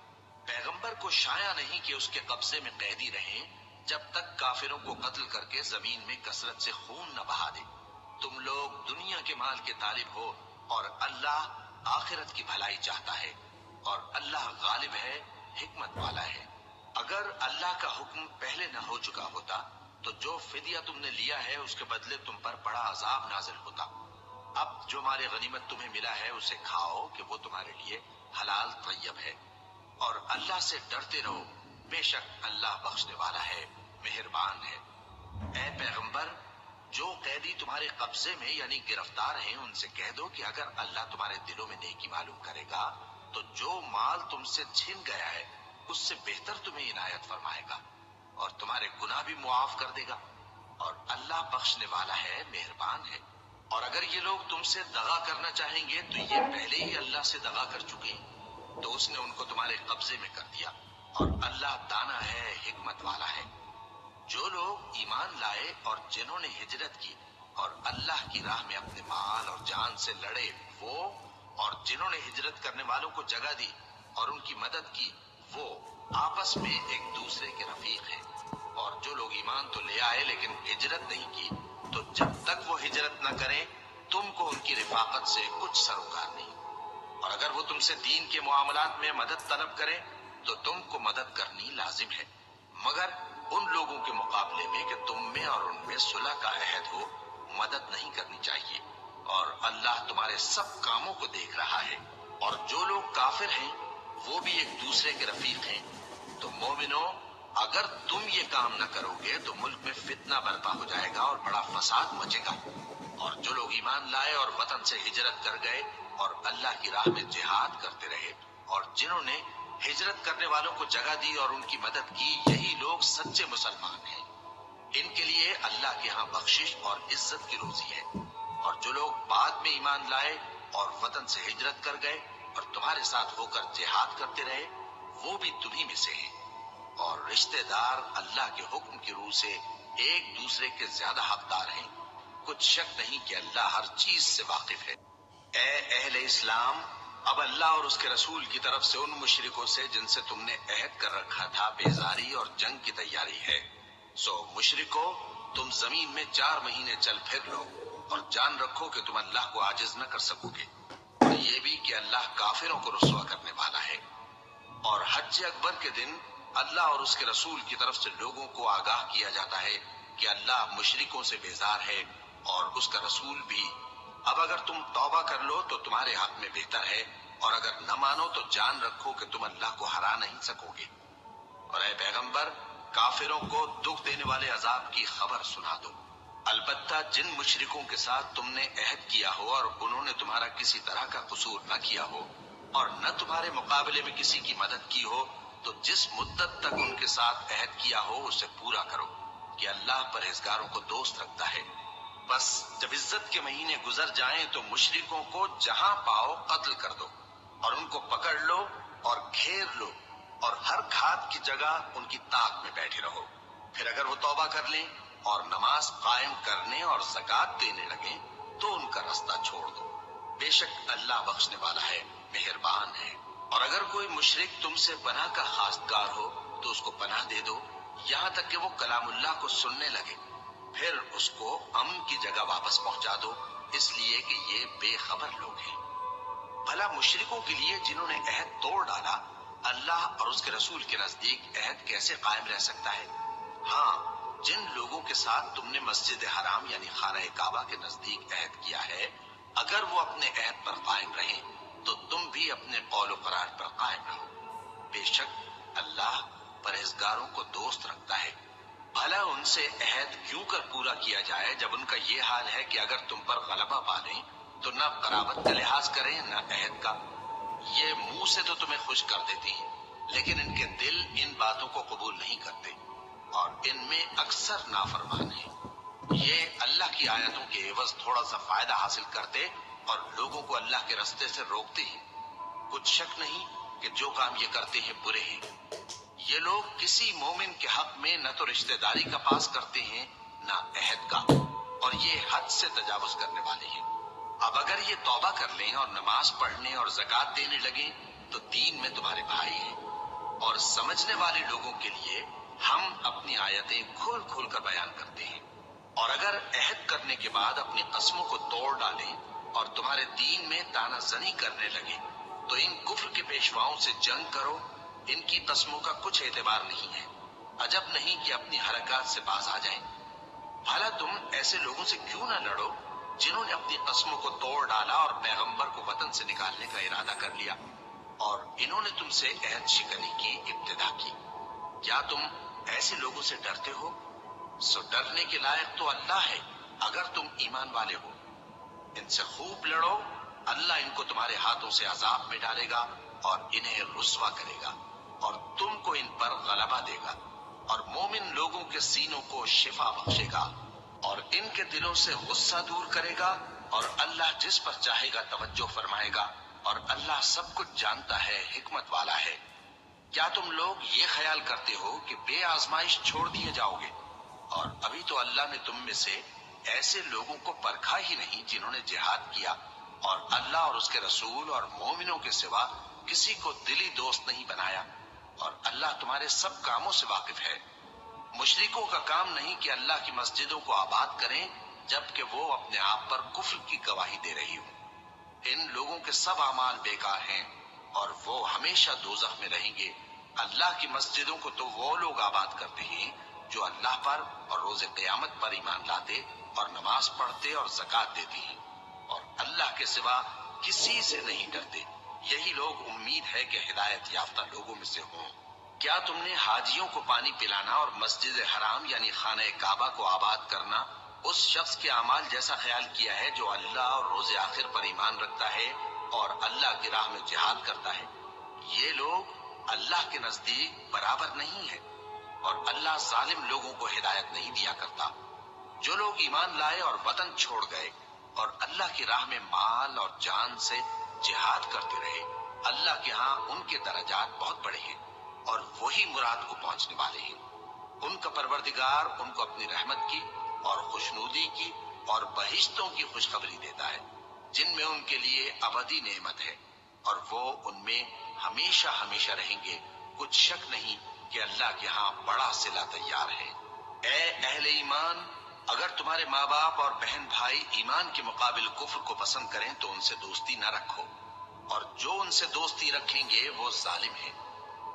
پیغمبر کو شایع نہیں کہ اس کے قبضے میں قیدی رہیں جب تک کافروں کو قتل کر کے زمین میں کثرت سے خون نہ بہا دے. تم لوگ دنیا کے مال کے طالب ہو اور اللہ آخرت کی بھلائی چاہتا ہے اور اللہ غالب ہے، حکمت والا ہے. اگر اللہ کا حکم پہلے نہ ہو چکا ہوتا تو جو فدیہ تم نے لیا ہے اس کے بدلے تم پر بڑا عذاب نازل ہوتا. اب جو مال غنیمت تمہیں ملا ہے اسے کھاؤ کہ وہ تمہارے لیے حلال طیب ہے. اور اللہ سے ڈرتے رہو، بے شک اللہ بخشنے والا ہے، مہربان ہے. اے پیغمبر، جو قیدی تمہارے قبضے میں یعنی گرفتار ہیں ان سے کہہ دو کہ اگر اللہ تمہارے دلوں میں نیکی معلوم کرے گا تو جو مال تم سے چھن گیا ہے اس سے بہتر تمہیں عنایت فرمائے گا اور تمہارے گناہ بھی معاف کر دے گا. اور اللہ بخشنے والا ہے، مہربان ہے. اور اگر یہ لوگ تم سے دغا کرنا چاہیں گے تو یہ پہلے ہی اللہ سے دغا کر چکے ہیں تو اس نے ان کو تمہارے قبضے میں کر دیا اور اللہ دانا ہے، حکمت والا ہے. جو لوگ ایمان لائے اور جنہوں نے ہجرت کی اور اللہ کی راہ میں اپنے مال اور جان سے لڑے وہ، اور جنہوں نے ہجرت کرنے والوں کو جگہ دی اور ان کی مدد کی وہ آپس میں ایک دوسرے کے رفیق ہیں. اور جو لوگ ایمان تو لے آئے لیکن ہجرت نہیں کی تو جب تک وہ ہجرت نہ کریں تم کو ان کی رفاقت سے کچھ سروکار نہیں. اور اگر وہ تم سے دین کے معاملات میں مدد طلب کریں تو تم کو مدد کرنی لازم ہے مگر ان لوگوں کے مقابلے میں کہ تم میں اور ان میں صلح کا عہد ہو مدد نہیں کرنی چاہیے. اور اللہ تمہارے سب کاموں کو دیکھ رہا ہے. اور جو لوگ کافر ہیں وہ بھی ایک دوسرے کے رفیق ہیں. تو مومنو، اگر تم یہ کام نہ کرو گے تو ملک میں فتنہ برپا ہو جائے گا اور بڑا فساد مچے گا. اور جو لوگ ایمان لائے اور وطن سے ہجرت کر گئے اور اللہ کی راہ میں جہاد کرتے رہے اور جنہوں نے ہجرت کرنے والوں کو جگہ دی اور ان کی مدد کی، یہی لوگ سچے مسلمان ہیں. ان کے لیے اللہ کے ہاں بخشش اور عزت کی روزی ہے. اور جو لوگ بعد میں ایمان لائے اور وطن سے ہجرت کر گئے اور تمہارے ساتھ ہو کر جہاد کرتے رہے وہ بھی تمہیں میں سے ہیں. اور رشتہ دار اللہ کے حکم کی روح سے ایک دوسرے کے زیادہ حقدار ہیں. کچھ شک نہیں کہ اللہ ہر چیز سے واقف ہے. اے اہل اسلام، اب اللہ اور اس کے رسول کی طرف سے ان مشرکوں سے جن سے تم نے عہد کر رکھا تھا بیزاری اور جنگ کی تیاری ہے. سو مشرکو، تم زمین میں 4 مہینے چل پھر لو اور جان رکھو کہ تم اللہ کو عاجز نہ کر سکو گے. اور یہ بھی کہ اللہ کافروں کو رسوا کرنے والا ہے. اور حج اکبر کے دن اللہ اور اس کے رسول کی طرف سے لوگوں کو آگاہ کیا جاتا ہے کہ اللہ مشرکوں سے بیزار ہے اور اس کا رسول بھی. اب اگر تم توبہ کر لو تو تمہارے حق میں بہتر ہے، اور اگر نہ مانو تو جان رکھو کہ تم اللہ کو ہرا نہیں سکو گے. اور اے پیغمبر، کافروں کو دکھ دینے والے عذاب کی خبر سنا دو. البتہ جن مشرکوں کے ساتھ تم نے عہد کیا ہو اور انہوں نے تمہارا کسی طرح کا قصور نہ کیا ہو اور نہ تمہارے مقابلے میں کسی کی مدد کی ہو، تو جس مدت تک ان کے ساتھ عہد کیا ہو اسے پورا کرو کہ اللہ پرہیزگاروں کو دوست رکھتا ہے. بس جب عزت کے مہینے گزر جائیں تو مشرکوں کو جہاں پاؤ قتل کر دو اور ان کو پکڑ لو اور گھیر لو اور ہر گھات کی جگہ ان کی طاق میں بیٹھے رہو. پھر اگر وہ توبہ کر لیں اور نماز قائم کرنے اور زکوٰۃ دینے لگیں تو ان کا رستہ چھوڑ دو. بے شک اللہ بخشنے والا ہے، مہربان ہے. اور اگر کوئی مشرک تم سے پناہ کا خواستگار ہو تو اس کو پناہ دے دو یہاں تک کہ وہ کلام اللہ کو سننے لگے. پھر اس کو امن کی جگہ واپس پہنچا دو، اس لیے کہ یہ بے خبر لوگ ہیں. بھلا مشرکوں کے لیے جنہوں نے عہد توڑ ڈالا اللہ اور اس کے رسول کے نزدیک عہد کیسے قائم رہ سکتا ہے؟ ہاں، جن لوگوں کے ساتھ تم نے مسجد حرام یعنی خانہ کعبہ کے نزدیک عہد کیا ہے، اگر وہ اپنے عہد پر قائم رہیں تو تم بھی اپنے قول و قرار پر قائم رہو. بے شک اللہ پرہیزگاروں کو دوست رکھتا ہے. بھلا ان سے عہد کیوں کر پورا کیا جائے جب ان کا یہ حال ہے کہ اگر تم پر غلبہ پا لیں تو نہ قرابت کا لحاظ کریں نہ عہد کا. یہ منہ سے تو تمہیں خوش کر دیتی ہیں لیکن ان کے دل ان باتوں کو قبول نہیں کرتے اور ان میں اکثر نافرمان ہیں. یہ اللہ کی آیتوں کے عوض تھوڑا سا فائدہ حاصل کرتے اور لوگوں کو اللہ کے رستے سے روکتے ہیں. کچھ شک نہیں کہ جو کام یہ کرتے ہیں برے ہیں. یہ لوگ کسی مومن کے حق میں نہ تو رشتہ داری کا پاس کرتے ہیں نہ عہد کا، اور یہ حد سے تجاوز کرنے والے ہیں. اب اگر یہ توبہ کر لیں اور نماز پڑھنے اور زکوٰۃ دینے لگیں تو دین میں تمہارے بھائی ہیں. اور سمجھنے والے لوگوں کے لیے ہم اپنی آیتیں کھول کھول کر بیان کرتے ہیں. اور اگر عہد کرنے کے بعد اپنی قسموں کو توڑ ڈالیں اور تمہارے دین میں تانا زنی کرنے لگے تو ان کفر کے پیشواؤں سے جنگ کرو. ان کی قسموں کا کچھ اعتبار نہیں ہے. عجب نہیں کہ اپنی حرکات سے باز آ جائیں. بھلا تم ایسے لوگوں سے کیوں نہ لڑو جنہوں نے اپنی قسموں کو توڑ ڈالا اور پیغمبر کو وطن سے نکالنے کا ارادہ کر لیا اور انہوں نے تم سے عہد شکنی کی ابتدا کی. کیا تم ایسے لوگوں سے ڈرتے ہو؟ سو ڈرنے کے لائق تو اللہ ہے اگر تم ایمان والے ہو. ان سے خوب لڑو، اللہ ان کو تمہارے ہاتھوں سے عذاب میں ڈالے گا اور انہیں رسوا کرے گا اور تم کو ان پر غلبہ دے گا اور مومن لوگوں کے سینوں کو شفا بخشے گا اور ان کے دلوں سے غصہ دور کرے گا اور اللہ جس پر چاہے گا توجہ فرمائے گا اور اللہ سب کچھ جانتا ہے، حکمت والا ہے. کیا تم لوگ یہ خیال کرتے ہو کہ بے آزمائش چھوڑ دیے جاؤ گے؟ اور ابھی تو اللہ نے تم میں سے ایسے لوگوں کو پرکھا ہی نہیں جنہوں نے جہاد کیا اور اللہ اور اس کے رسول اور مومنوں کے سوا کسی کو دلی دوست نہیں بنایا. اور اللہ تمہارے سب کاموں سے واقف ہے. مشرکوں کا کام نہیں کہ اللہ کی مسجدوں کو آباد کریں جبکہ وہ اپنے آپ پر کفر کی گواہی دے رہی ہوں. ان لوگوں کے سب اعمال بیکار ہیں اور وہ ہمیشہ دوزخ میں رہیں گے. اللہ کی مسجدوں کو تو وہ لوگ آباد کرتے ہیں جو اللہ پر اور روز قیامت پر ایمان لاتے اور نماز پڑھتے اور زکوٰۃ دیتے ہیں اور اللہ کے سوا کسی سے نہیں ڈرتے. یہی لوگ امید ہے کہ ہدایت یافتہ لوگوں میں سے ہوں. کیا تم نے حاجیوں کو پانی پلانا اور مسجد حرام یعنی خانہ کعبہ کو آباد کرنا اس شخص کے اعمال جیسا خیال کیا ہے جو اللہ اور روز آخر پر ایمان رکھتا ہے اور اللہ کی راہ میں جہاد کرتا ہے؟ یہ لوگ اللہ کے نزدیک برابر نہیں ہے اور اللہ ظالم لوگوں کو ہدایت نہیں دیا کرتا. جو لوگ ایمان لائے اور وطن چھوڑ گئے اور اللہ کی راہ میں مال اور جان سے جہاد کرتے رہے، اللہ کے ہاں ان کے درجات بہت بڑے ہیں اور وہی مراد کو پہنچنے والے ہیں. ان کا پروردگار ان کو اپنی رحمت کی اور خوشنودی کی اور بہشتوں کی خوشخبری دیتا ہے جن میں ان کے لیے ابدی نعمت ہے اور وہ ان میں ہمیشہ ہمیشہ رہیں گے. کچھ شک نہیں کہ اللہ کے ہاں بڑا صلہ تیار ہے. اے اہل ایمان، اگر تمہارے ماں باپ اور بہن بھائی ایمان کے مقابل کفر کو پسند کریں تو ان سے دوستی نہ رکھو، اور جو ان سے دوستی رکھیں گے وہ ظالم ہیں.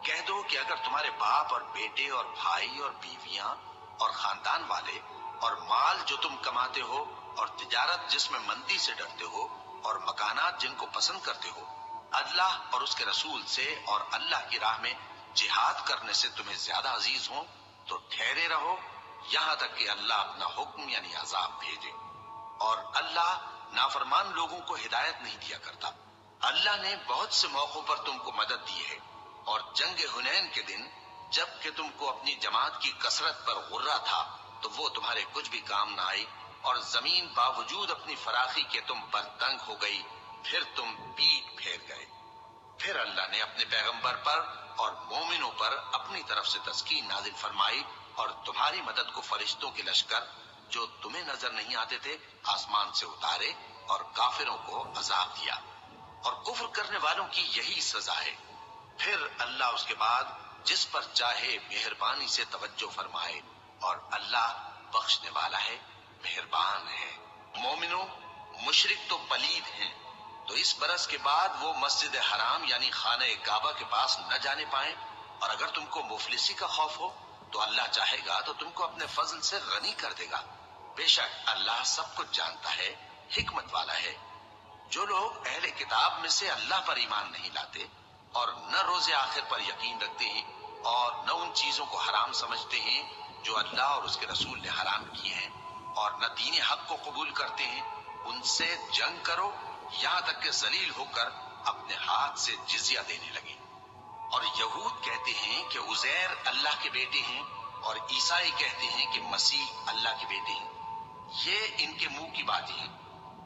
कह दो कि अगर तुम्हारे बाप और बेटे और भाई और बीवियां और खानदान वाले और माल जो तुम कमाते हो और तिजारत जिसमें मंदी से डरते हो और मकानात जिनको पसंद करते हो अल्लाह और उसके रसूल से और अल्लाह की राह में जिहाद करने से तुम्हें ज्यादा अजीज हो तो ठहरे रहो यहाँ तक कि अल्लाह अपना हुक्म यानी अजाब भेजे। और अल्लाह नाफरमान लोगों को हिदायत नहीं दिया करता। अल्लाह ने बहुत से मौकों पर तुमको मदद दी है और जंग हुनैन के दिन जबकि तुमको अपनी जमात की कसरत पर गुर्रा था तो वो तुम्हारे कुछ भी काम न आई और जमीन बावजूद अपनी फराखी के तुम पर तंग हो गई, फिर तुम पीठ फेर गए। फिर अल्लाह ने अपने पैगंबर पर और मोमिनों पर अपनी तरफ से तस्कीन नाजिल फरमाई और तुम्हारी मदद को फरिश्तों के लश्कर जो तुम्हें नजर नहीं आते थे आसमान से उतारे और काफिरों को अजाब दिया और कुफ्र करने वालों की यही सजा है। फिर अल्लाह उसके बाद जिस पर चाहे मेहरबानी से तवज्जो फरमाए और अल्लाह बख्शने वाला है, मेहरबान है। मोमिनो मुशरिक तो पलीद हैं तो इस बरस के बाद वो मस्जिद हराम यानी खाने काबा के पास न जाने पाए और अगर तुमको मुफलिसी का खौफ हो तो अल्लाह चाहेगा तो तुमको अपने फजल से गनी कर देगा। बेशक अल्लाह सब कुछ जानता है, हिकमत वाला है। जो लोग अहले किताब में से अल्लाह पर ईमान नहीं लाते और न रोजे आखिर पर यकीन रखते हैं और न उन चीजों को हराम समझते हैं जो अल्लाह और उसके रसूल ने हराम किए हैं और न दीन हक को कबूल करते हैं, उनसे जंग करो यहाँ तक कि जलील होकर अपने हाथ से जिजिया देने लगे। और यहूद कहते हैं कि उजैर अल्लाह के बेटे हैं और ईसाई कहते हैं कि मसीह अल्लाह के बेटे हैं। ये इनके मुंह की बातें हैं।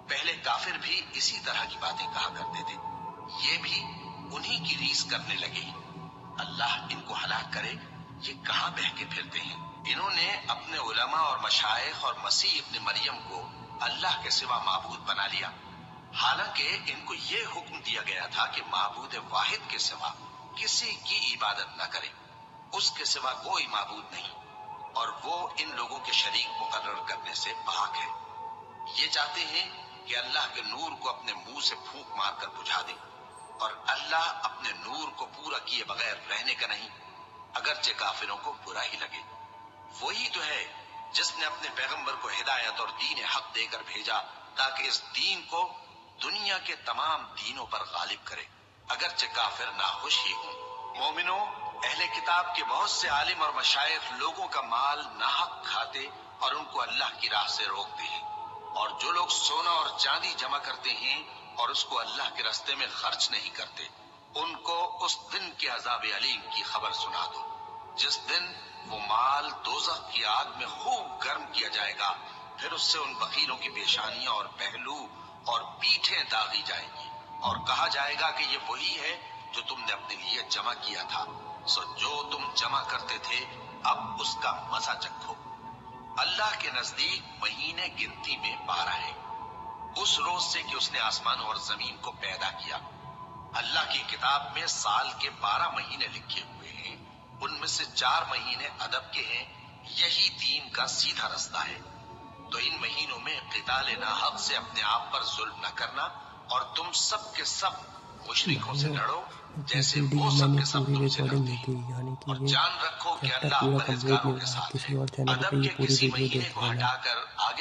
पहले काफिर भी इसी तरह की बातें कहा करते थे, ये भी उन्हीं की रीस करने लगे। अल्लाह इनको हलाक करे, ये कहाँ बह के फिरते हैं। इन्होंने अपने उलमा और मशाइख और मसीह इब्न मरियम को अल्लाह के सिवा माबूद बना लिया, हालांकि इनको ये हुक्म दिया गया था कि माबूद वाहिद के सिवा किसी की इबादत न करें, उसके सिवा कोई माबूद नहीं और वो इन लोगों के शरीक मुकर्रर करने से पाक है। ये चाहते हैं कि अल्लाह के नूर को अपने मुंह से फूंक मारकर बुझा दे और अल्लाह अपने नूर को पूरा किए बगैर रहने का नहीं, अगरचे काफिरों को बुरा ही लगे। वही तो है जिसने अपने पैगंबर को हिदायत और दीन हक देकर भेजा ताकि इस दीन को दुनिया के तमाम दीनों पर गालिब करे, अगरचे काफिर नाखुश ही हों। मोमिनो अहले किताब के बहुत से आलिम और मशाइख लोगों का माल नाहक खाते और उनको अल्लाह की राह से रोकते हैं और जो लोग सोना और चांदी जमा करते हैं और उसको अल्लाह के रास्ते में खर्च नहीं करते उनको उस दिन के अजाब अलीम की खबर सुना दो, जिस दिन वो माल दोज़ख की आग में खूब गर्म किया जाएगा, फिर उससे उन वकीलों की पेशानियां और पहलू और पीठें दागी जाएंगी और कहा जाएगा कि ये वही है जो तुमने अपने लिए जमा किया था, सो जो तुम जमा करते थे अब उसका मजा चखो। अल्लाह के नजदीक महीने गिनती में 12 है, उस रोज से कि उसने आसमान और जमीन को पैदा किया। अल्लाह की किताब में साल के 12 महीने लिखे हुए हैं, उनमें से 4 महीने अदब के हैं, यही दीन का सीधा रास्ता है। तो इन महीनों में क़िताल नाहक से अपने आप पर जुल्म न करना और तुम सब के सब मुशरिकों से लड़ो जैसे वो सब के सब तुमसे लड़ते हैं और जान रखो कि अल्लाह परहेज़गारों के साथ है। अदब के किसी महीने को हटाकर आगे